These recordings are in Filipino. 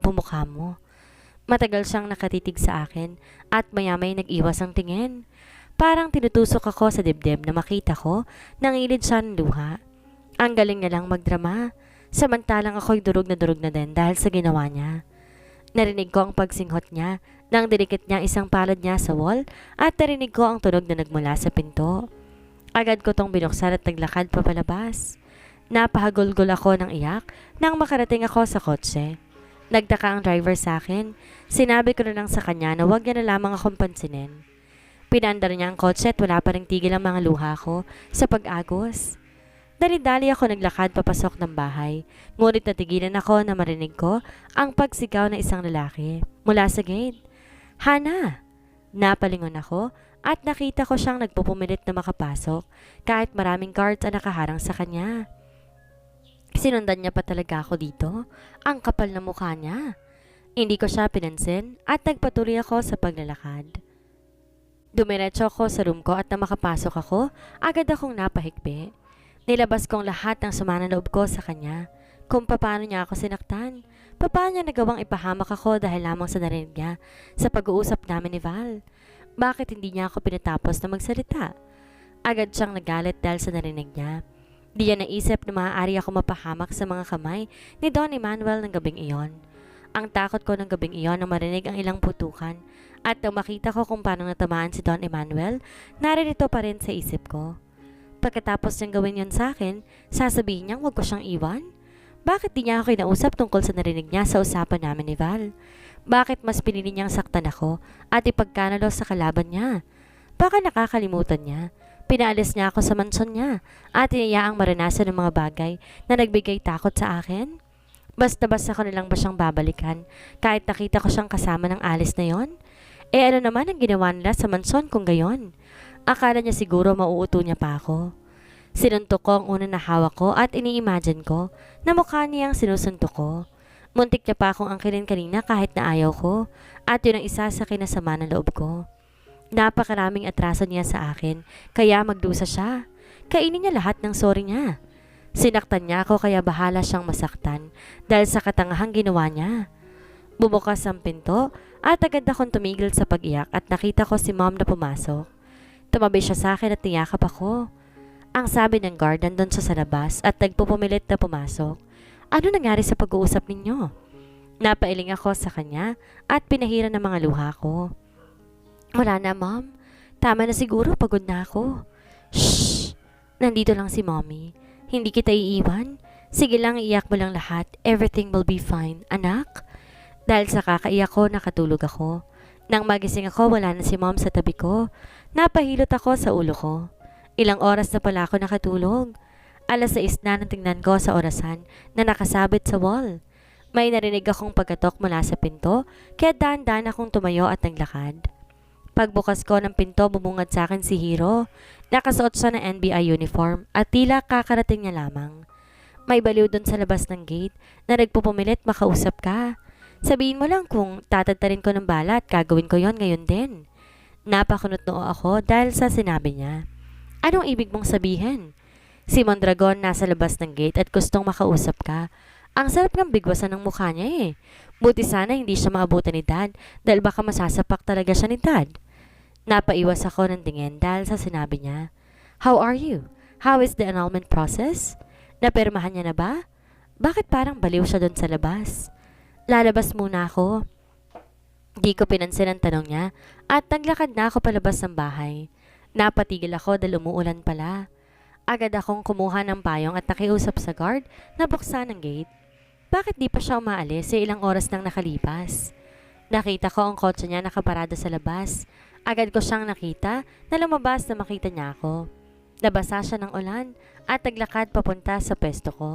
pagmumukha mo. Matagal siyang nakatitig sa akin at maya-may nag-iwas ang tingin. Parang tinutusok ako sa dibdib na makita ko nangilid siya ng luha. Ang galing niya lang magdrama, samantalang ako'y durog na din dahil sa ginawa niya. Narinig ko ang pagsinghot niya nang dinikit niya isang palad niya sa wall at narinig ko ang tunog na nagmula sa pinto. Agad ko tong binuksan at naglakad papalabas. Napahagulgol ako ng iyak nang makarating ako sa kotse. Nagtaka ang driver sa akin. Sinabi ko na lang sa kanya na huwag niya na lamang akong pansinin. Pinandar niya ang kotse at wala pa ring tigil ang mga luha ko sa pag-agos. Dali-dali ako naglakad papasok ng bahay. Ngunit natigilan ako na marinig ko ang pagsigaw ng isang lalaki mula sa gate. Hana! Napalingon ako at nakita ko siyang nagpupumilit na makapasok kahit maraming guards ang nakaharang sa kanya. Sinundan niya pa talaga ako dito. Ang kapal na mukha niya. Hindi ko siya pinansin at nagpatuloy ako sa paglalakad. Dumiretso ako sa room ko at na makapasok ako, agad akong napahigpi. Nilabas kong lahat ng sama ng loob ko sa kanya. Kung paano niya ako sinaktan. Paano niya nagawang ipahamak ako dahil lamang sa narinig niya sa pag-uusap namin ni Val. Bakit hindi niya ako pinatapos na magsalita? Agad siyang nagalit dahil sa narinig niya. Di niya naisip na maaari ako mapahamak sa mga kamay ni Don Emmanuel ng gabing iyon. Ang takot ko ng gabing iyon na marinig ang ilang putukan at nang makita ko kung paano natamaan si Don Emmanuel, naririto pa rin sa isip ko. Pagkatapos niyang gawin yon sa akin, sasabihin niyang huwag ko siyang iwan? Bakit di niya ako kinausap tungkol sa narinig niya sa usapan namin ni Val? Bakit mas pinili niyang saktan ako at ipagkanalo sa kalaban niya? Baka nakakalimutan niya. Pinaalis niya ako sa mansyon niya at iniyaang maranasan ng mga bagay na nagbigay takot sa akin. Basta-basta ko nilang ba siyang babalikan kahit nakita ko siyang kasama ng alis na yon? Ano naman ang ginawa nila sa mansyon kung gayon? Akala niya siguro mauuto niya pa ako. Sinuntok ko ang unang na hawak ko at ini-imagine ko na mukha niyang sinusuntok ko. Muntik niya pa akong angkinin kanina kahit na ayaw ko at yun ang isa sa kinasama ng loob ko. Napakaraming atraso niya sa akin, kaya magdusa siya. Kainin niya lahat ng sorry niya. Sinaktan niya ako kaya bahala siyang masaktan dahil sa katangahang ginawa niya. Bumukas ang pinto at agad akong tumigil sa pag-iyak at nakita ko si Mom na pumasok. Tumabi siya sa akin at niyakap ako. Ang sabi ng guard nandun siya sa labas at nagpupumilit na pumasok. Ano nangyari sa pag-uusap ninyo? Napailing ako sa kanya at pinahiran ng mga luha ko. Wala na, Mom. Tama na siguro, pagod na ako. Shh! Nandito lang si Mommy. Hindi kita iiwan. Sige lang, iyak mo lang lahat. Everything will be fine, anak. Dahil sa kakaiyak ko, nakatulog ako. Nang magising ako, wala na si Mom sa tabi ko. Napahilot ako sa ulo ko. Ilang oras na pala ako nakatulog. 6:00 na nang tingnan ko sa orasan na nakasabit sa wall. May narinig akong pagkatok mula sa pinto, kaya dahan-dahan akong tumayo at naglakad. Pagbukas ko ng pinto, bumungad sa akin si Hiro. Nakasuot siya ng NBI uniform at tila kakarating niya lamang. May baliw doon sa labas ng gate na nagpupumilit makausap ka. Sabihin mo lang kung tatadtarin ko ng bala at gagawin ko yon ngayon din. Napakunot noo ako dahil sa sinabi niya. Anong ibig mong sabihin? Si Mondragon nasa labas ng gate at gustong makausap ka. Ang sarap ng bigwasan ng mukha niya eh. Buti sana hindi siya maabutan ni Dad dahil baka masasapak talaga siya ni Dad. Napaiwas ako ng tingin dahil sa sinabi niya. How are you? How is the annulment process? Napirmahan niya na ba? Bakit parang baliw siya doon sa labas? Lalabas muna ako. Di ko pinansin ang tanong niya at naglakad na ako palabas ng bahay. Napatigil ako dahil umuulan pala. Agad akong kumuha ng payong at nakiusap sa guard na buksan ang gate. Bakit di pa siya umaalis ilang oras nang nakalipas? Nakita ko ang kotse niya nakaparada sa labas. Agad ko siyang nakita na lumabas na makita niya ako. Nabasa siya ng ulan at naglakad papunta sa pwesto ko.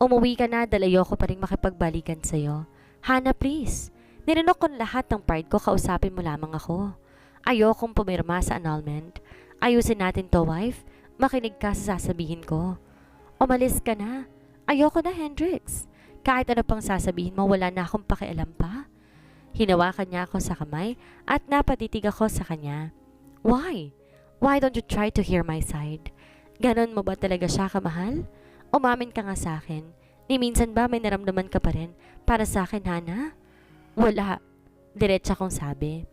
Umuwi ka na dahil ayoko pa rin makipagbalikan sa'yo. Hana, please. Nirinok ko lahat ng pride ko, kausapin mo lamang ako. Ayokong pumirma sa annulment. Ayusin natin to, wife. Makinig ka sa sasabihin ko. Umalis ka na. Ayoko na, Hendrix. Kahit ano pang sasabihin mo, wala na akong pakialam pa. Hinawakan niya ako sa kamay at napatitig ako sa kanya. Why? Why don't you try to hear my side? Ganon mo ba talaga siya kamahal? Umamin ka nga sa akin. Ni minsan ba may naramdaman ka pa rin para sa akin, Hana? Wala, diretsa kong sabi.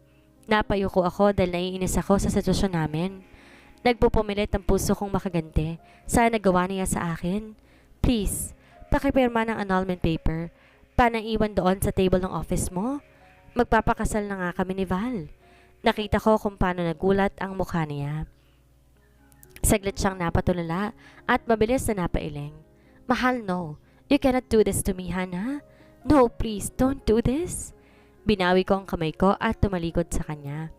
Napayuko ako dahil naiinis ako sa sitwasyon namin. Nagpupumilit ang puso kong makaganti sa nagawa niya sa akin. Please, pakipirma ng annulment paper. Panaiwan doon sa table ng office mo. Magpapakasal na nga kami ni Val. Nakita ko kung paano nagulat ang mukha niya. Saglit siyang napatulala at mabilis na napailing. Mahal, no. You cannot do this to me, Hana. No, please, don't do this. Binawi ko ang kamay ko at tumalikod sa kanya.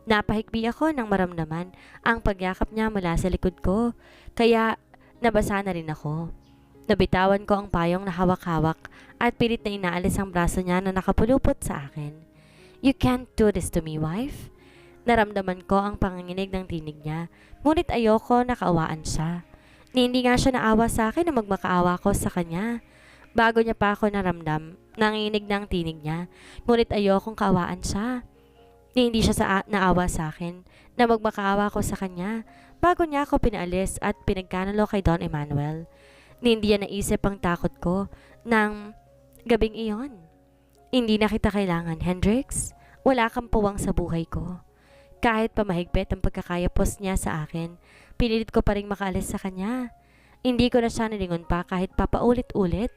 Napahikbi ako nang maramdaman ang pagyakap niya mula sa likod ko, kaya nabasa na rin ako. Nabitawan ko ang payong na hawak-hawak at pilit na inaalis ang braso niya na nakapulupot sa akin. You can't do this to me, wife. Naramdaman ko ang panginginig ng tinig niya, ngunit ayoko na kaawaan siya. Hindi nga siya naawa sa akin na magmakaawa ko sa kanya. Bago niya pa ako naramdam, nanginginig ng tinig niya, ngunit ayokong kaawaan siya. Hindi siya naawa sa akin na magmakaawa ko sa kanya bago niya ako pinaalis at pinagkanalo kay Don Emmanuel. Hindi niya naisip ang takot ko ng gabing iyon. Hindi na kita kailangan, Hendrix. Wala kang puwang sa buhay ko. Kahit pamahigpit ang pagkakayapos niya sa akin, pinilit ko pa rin makaalis sa kanya. Hindi ko na siya nilingon pa kahit papaulit-ulit.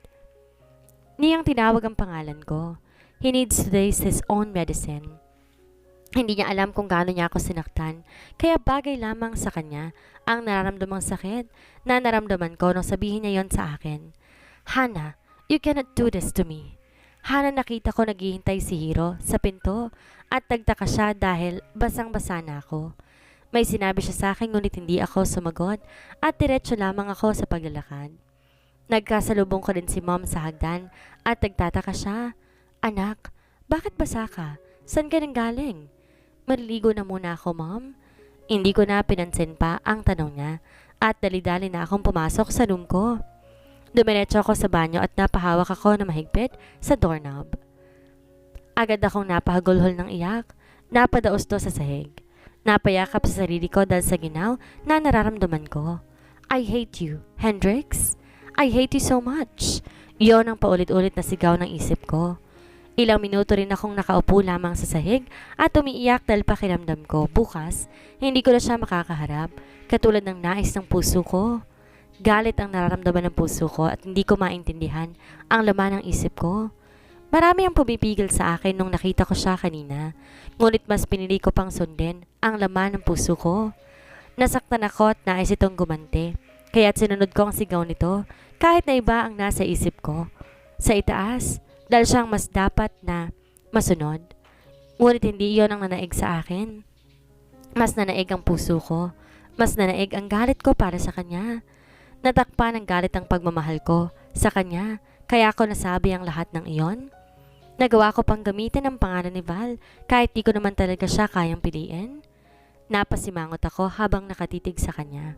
Niyang tinawag ang pangalan ko. He needs to taste his own medicine. Hindi niya alam kung gaano niya ako sinaktan, kaya bagay lamang sa kanya ang nararamdamang sakit na naramdaman ko nung sabihin niya yon sa akin. Hana, you cannot do this to me. Hana, nakita ko naghihintay si Hiro sa pinto at nagtaka siya dahil basang-basa na ako. May sinabi siya sa akin ngunit hindi ako sumagot at diretso lamang ako sa paglalakad. Nagkasalubong ko din si Mom sa hagdan at nagtataka siya. Anak, bakit basa ka? Saan ka nang galing? Maliligo na muna ako, Mom. Hindi ko na pinansin pa ang tanong niya at dali-dali na akong pumasok sa room ko. Dumiretso ako sa banyo at napahawak ako na mahigpit sa doorknob. Agad akong napahagulhol ng iyak, napadaosto sa sahig. Napayakap sa sarili ko dahil sa ginaw na nararamdaman ko. I hate you, Hendrix. I hate you so much. Iyon ang paulit-ulit na sigaw ng isip ko. Ilang minuto rin akong nakaupo lamang sa sahig at umiiyak dahil pakiramdam ko bukas hindi ko na siya makakaharap katulad ng nais ng puso ko. Galit ang nararamdaman ng puso ko at hindi ko maintindihan ang laman ng isip ko. Marami ang pumipigil sa akin nung nakita ko siya kanina, ngunit mas pinili ko pang sundin ang laman ng puso ko. Nasaktan ako at nais itong gumante, kaya't sinunod ko ang sigaw nito kahit na iba ang nasa isip ko. Sa itaas, dahil siyang mas dapat na masunod. Ngunit hindi iyon ang nanaig sa akin. Mas nanaig ang puso ko, mas nanaig ang galit ko para sa kanya. Natakpan ng galit ang pagmamahal ko sa kanya, kaya ako nasabi ang lahat ng iyon. Nagawa ko pang gamitin ang pangalan ni Val kahit di ko naman talaga siya kayang piliin. Napasimangot ako habang nakatitig sa kanya.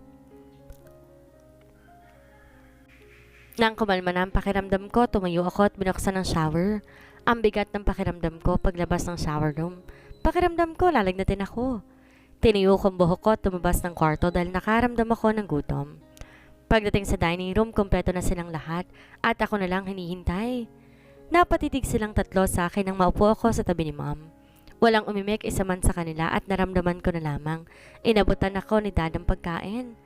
Nang kumalma na ang pakiramdam ko, tumayo ako at binuksan ang shower. Ang bigat ng pakiramdam ko paglabas ng shower room. Pakiramdam ko lalagnatin ako. Tiniyo kong buhok ko at tumabas ng kwarto dahil nakaramdam ako ng gutom. Pagdating sa dining room, kumpleto na silang lahat at ako na lang hinihintay. Napatitig silang tatlo sa akin nang maupo ako sa tabi ni Mom. Walang umimik isa man sa kanila at naramdaman ko na lamang. Inabutan ako ni Dad ang pagkain.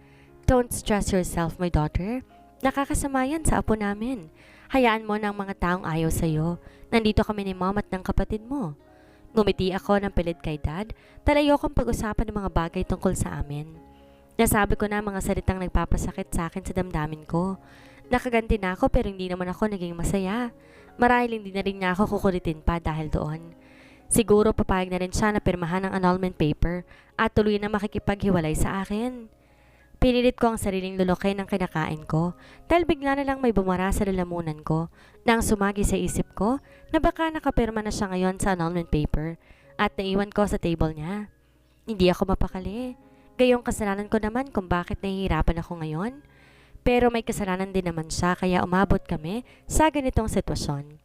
Don't stress yourself, my daughter. Nakakasama yan sa apo namin. Hayaan mo ng mga taong ayaw sa'yo. Nandito kami ni Mom at ng kapatid mo. Ngumiti ako ng pilit kay Dad. Talayo kong pag-usapan ng mga bagay tungkol sa amin. Nasabi ko na mga salitang nagpapasakit sa akin sa damdamin ko. Nakaganti na ako pero hindi naman ako naging masaya. Marahil hindi na rin niya ako kukulitin pa dahil doon. Siguro papayag na rin siya na pirmahan ang annulment paper at tuloy na makikipaghiwalay sa akin. Pinilit ko ang sariling lulukin ng kinakain ko dahil bigla na lang may bumara sa lalamunan ko nang sumagi sa isip ko na baka nakapirma na siya ngayon sa annulment paper at naiwan ko sa table niya. Hindi ako mapakali. Gayong kasalanan ko naman kung bakit nahihirapan ako ngayon. Pero may kasalanan din naman siya kaya umabot kami sa ganitong sitwasyon.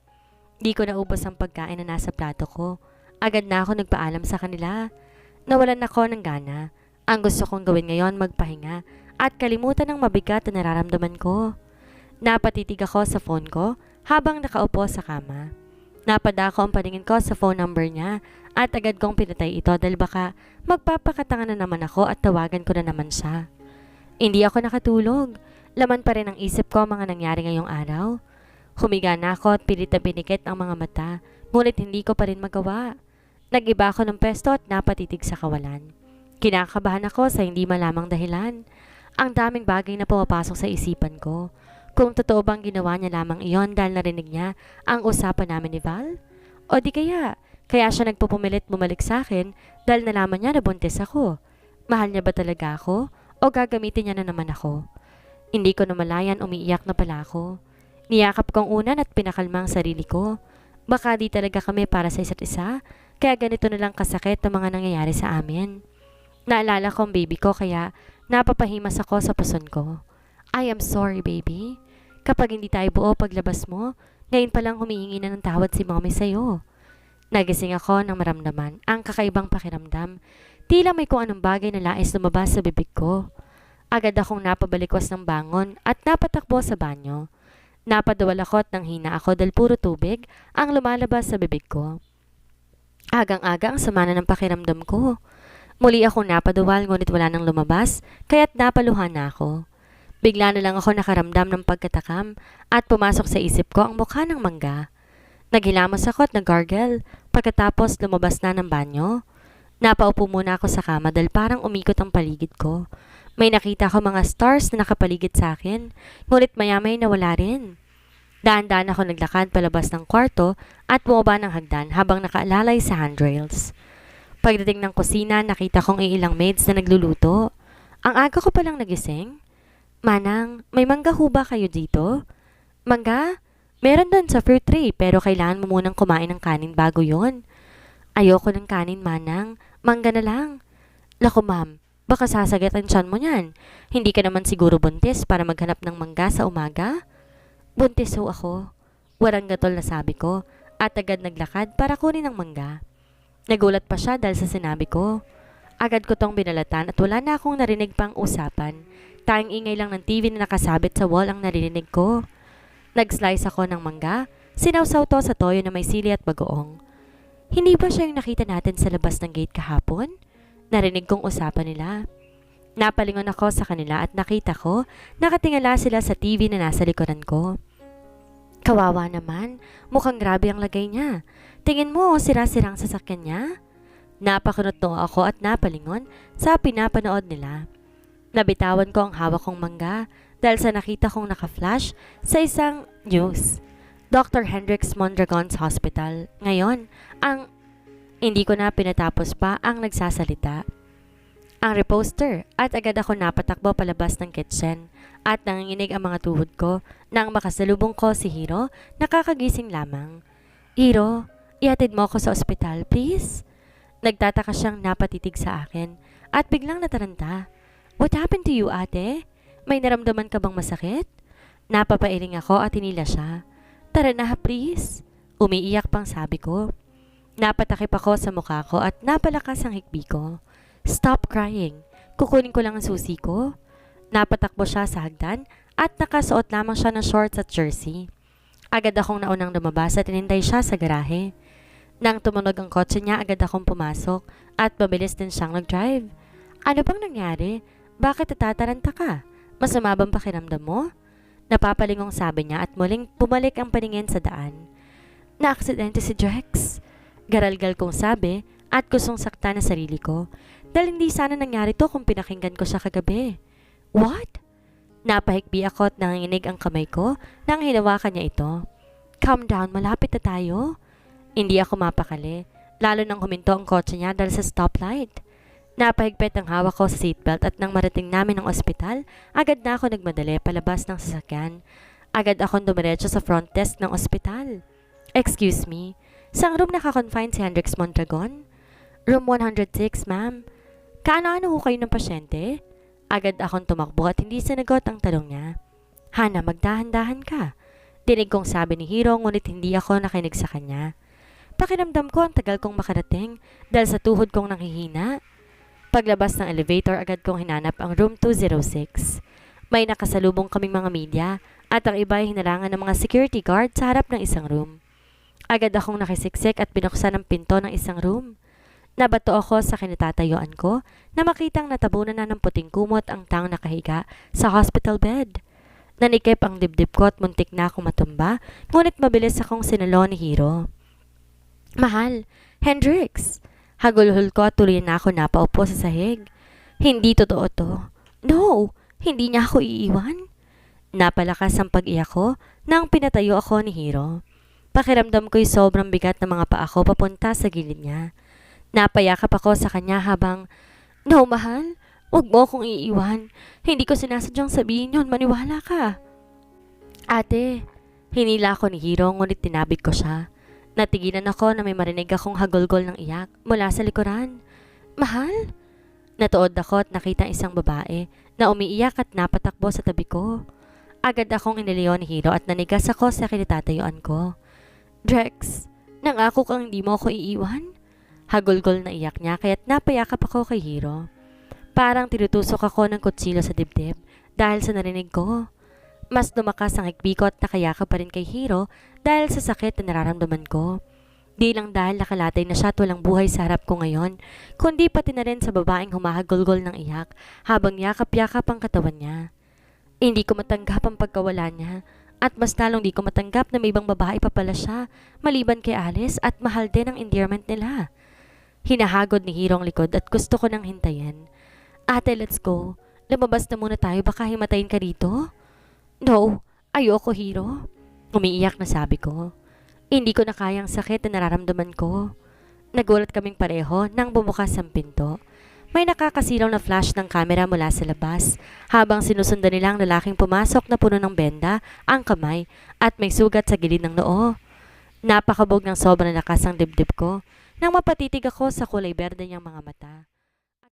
Di ko naubos ang pagkain na nasa plato ko. Agad na ako nagpaalam sa kanila. Nawalan ako ng gana. Ang gusto kong gawin ngayon magpahinga at kalimutan ng mabigat na nararamdaman ko. Napatitig ako sa phone ko habang nakaupo sa kama. Napadako ang paningin ko sa phone number niya at agad kong pinatay ito dahil baka magpapakatanga na naman ako at tawagan ko na naman siya. Hindi ako nakatulog. Laman pa rin ang isip ko ang mga nangyari ngayong araw. Humiga na ako at pilit na pinikit ang mga mata, ngunit hindi ko pa rin magawa. Nag-iba ako ng pesto at napatitig sa kawalan. Kinakabahan ako sa hindi malamang dahilan. Ang daming bagay na pumapasok sa isipan ko. Kung totoo bang ginawa niya lamang iyon dahil narinig niya ang usapan namin ni Val? O di kaya siya nagpupumilit bumalik sa akin dahil nalaman niya na buntis ako. Mahal niya ba talaga ako? O gagamitin niya na naman ako? Hindi ko namalayan umiiyak na pala ako. Niyakap kong unan at pinakalma ang sarili ko. Baka di talaga kami para sa isa't isa, kaya ganito na lang kasakit ang mga nangyayari sa amin. Naalala ko ang baby ko kaya napapahimas ako sa puson ko. I am sorry, baby. Kapag hindi tayo buo paglabas mo, ngayon palang humihingi na ng tawad si mommy sa'yo. Nagising ako nang maramdaman ang kakaibang pakiramdam. Tila may kung anong bagay na lais lumabas sa bibig ko. Agad akong napabalikwas ng bangon at napatakbo sa banyo. Napadawal ako at nanghina ako dahil puro tubig ang lumalabas sa bibig ko. Agang-aga ang sama na ng pakiramdam ko. Muli akong napadawal ngunit wala nang lumabas kaya't napaluhan na ako. Bigla na lang ako nakaramdam ng pagkatakam at pumasok sa isip ko ang mukha ng mangga. Naghilamos ako at nag-gargle pagkatapos lumabas na ng banyo. Napaupo muna ako sa kama dahil parang umikot ang paligid ko. May nakita ko mga stars na nakapaligid sa akin, ngunit maya-may nawala rin. Daan-daan ako naglakad palabas ng kwarto at bumaba ng hagdan habang nakaalalay sa handrails. Pagdating ng kusina, nakita kong ilang maids na nagluluto. Ang aga ko palang nagising. Manang, may mangga ho ba kayo dito? Mangga? Meron doon sa fruit tray pero kailangan mo munang kumain ng kanin bago yon. Ayoko ng kanin, Manang. Mangga na lang. Lako ma'am, baka sasagatan tiyan mo niyan. Hindi ka naman siguro buntis para maghanap ng mangga sa umaga? Buntis ho ako. Warang gatol na sabi ko at agad naglakad para kunin ang mangga. Nagulat pa siya dahil sa sinabi ko. Agad ko tong binalatan at wala na akong narinig pang usapan. Tanging ingay lang ng TV na nakasabit sa wall ang naririnig ko. Nag-slice ako ng mangga, sinawsaw to sa toyo na may sili at bagoong. Hindi ba siya yung nakita natin sa labas ng gate kahapon? Narinig kong usapan nila. Napalingon ako sa kanila at nakita ko nakatingala sila sa TV na nasa likuran ko. Kawawa naman, mukhang grabe ang lagay niya. Tingin mo sira-sirang sasakyan niya? Napakunot ako at napalingon sa pinapanood nila. Nabitawan ko ang hawak kong mangga dahil sa nakita kong naka-flash sa isang news. Dr. Hendrix Mondragon's Hospital. Ngayon, hindi ko na pinatapos pa ang nagsasalita. Ang reposter at agad ako napatakbo palabas ng kitchen at nanginginig ang mga tuhod ko nang makasalubong ko si Hiro, nakakagising lamang. Hiro, ihatid mo ako sa ospital, please? Nagtataka siyang napatitig sa akin at biglang nataranta. What happened to you, ate? May naramdaman ka bang masakit? Napapailing ako at hinila siya. Tara na, please. Umiiyak pang sabi ko. Napatakip ako sa mukha ko at napalakas ang hikbi ko. Stop crying. Kukunin ko lang ang susi ko. Napatakbo siya sa hagdan at nakasuot lamang siya ng shorts at jersey. Agad akong naunang lumabas at inintay siya sa garahe. Nang tumunog ang kotse niya, agad akong pumasok at mabilis din siyang nag-drive. Ano bang nangyari? Bakit natataranta ka? Masama bang pakiramdam mo? Napapalingong sabi niya at muling bumalik ang paningin sa daan. Na-aksidente si Drex. Garalgal kong sabi at gustong sakta na sarili ko dahil hindi sana nangyari to kung pinakinggan ko siya kagabi. What? Napahikbi ako at nanginginig ang kamay ko nang hinawakan niya ito. Calm down, malapit na tayo. Hindi ako mapakali, lalo nang huminto ang kotse niya dahil sa stoplight. Napahigpit ang hawak ko sa seatbelt at nang marating namin ang ospital, agad na ako nagmadali palabas ng sasakyan. Agad akong dumiretso sa front desk ng ospital. Excuse me, saang room nakakonfine si Hendrix Mondragon? Room 106, ma'am. Kaano-ano ho kayo ng pasyente? Agad akong tumakbo at hindi sinagot ang tanong niya. Hana, magdahan-dahan ka. Dinig kong sabi ni Hiro ngunit hindi ako nakinig sa kanya. Pakiramdam ko ang tagal kong makarating dahil sa tuhod kong nanghihina. Paglabas ng elevator, agad kong hinanap ang room 206. May nakasalubong kaming mga media at ang iba ay hinarangan ng mga security guard sa harap ng isang room. Agad akong nakisiksik at binuksan ang pinto ng isang room. Nabato ako sa kinatatayuan ko na makitang natabunan na ng puting kumot ang taong nakahiga sa hospital bed. Nanikip ang dibdib ko at muntik na akong matumba, ngunit mabilis akong sinalo ni Hiro. Mahal, Hendrix! Hagulhol ko at tuloy na ako napaupo sa sahig. Hindi totoo to. No! Hindi niya ako iiwan. Napalakas ang pag-iyak ko nang pinatayo ako ni Hiro. Pakiramdam ko'y sobrang bigat ng mga paa ko papunta sa gilid niya. Napayakap ako sa kanya habang, No, mahal. Huwag mo akong iiwan. Hindi ko sinasadyang sabihin yun. Maniwala ka. Ate, hinila ako ni Hiro ngunit tinabig ko siya. Natigilan ako na may marinig akong hagulgol ng iyak mula sa likuran. Mahal? Natuod ako at nakita isang babae na umiiyak at napatakbo sa tabi ko. Agad akong iniliyo ni Hiro at nanigas ako sa kinatatayuan ko. Drex, nangako kang hindi mo ako iiwan? Hagulgol na iyak niya kaya't napayakap ako kay Hiro. Parang tinutusok ako ng kutsilyo sa dibdib dahil sa narinig ko. Mas lumakas ang hikbi ko at nakayakap pa rin kay Hiro dahil sa sakit na nararamdaman ko. Di lang dahil nakalatay na siya at walang buhay sa harap ko ngayon, kundi pati na rin sa babaeng humahagulgol ng iyak habang yakap-yakap ang katawan niya. Hindi ko matanggap ang pagkawala niya at mas lalong di ko matanggap na may ibang babae pa pala siya maliban kay Alice at mahal din ang endearment nila. Hinahagod ni Hiro ang likod at gusto ko nang hintayin. Ate, let's go. Lumabas na muna tayo, baka himatayin ka dito. No, ayoko Hiro. Umiiyak na sabi ko. Hindi ko na kayang sakit na nararamdaman ko. Nagulat kaming pareho nang bumukas ang pinto. May nakakasilaw na flash ng kamera mula sa labas habang sinusundan nilang lalaking pumasok na puno ng benda ang kamay at may sugat sa gilid ng noo. Napakabog ng sobrang lakas ang dibdib ko nang mapatitig ako sa kulay berde niyang mga mata.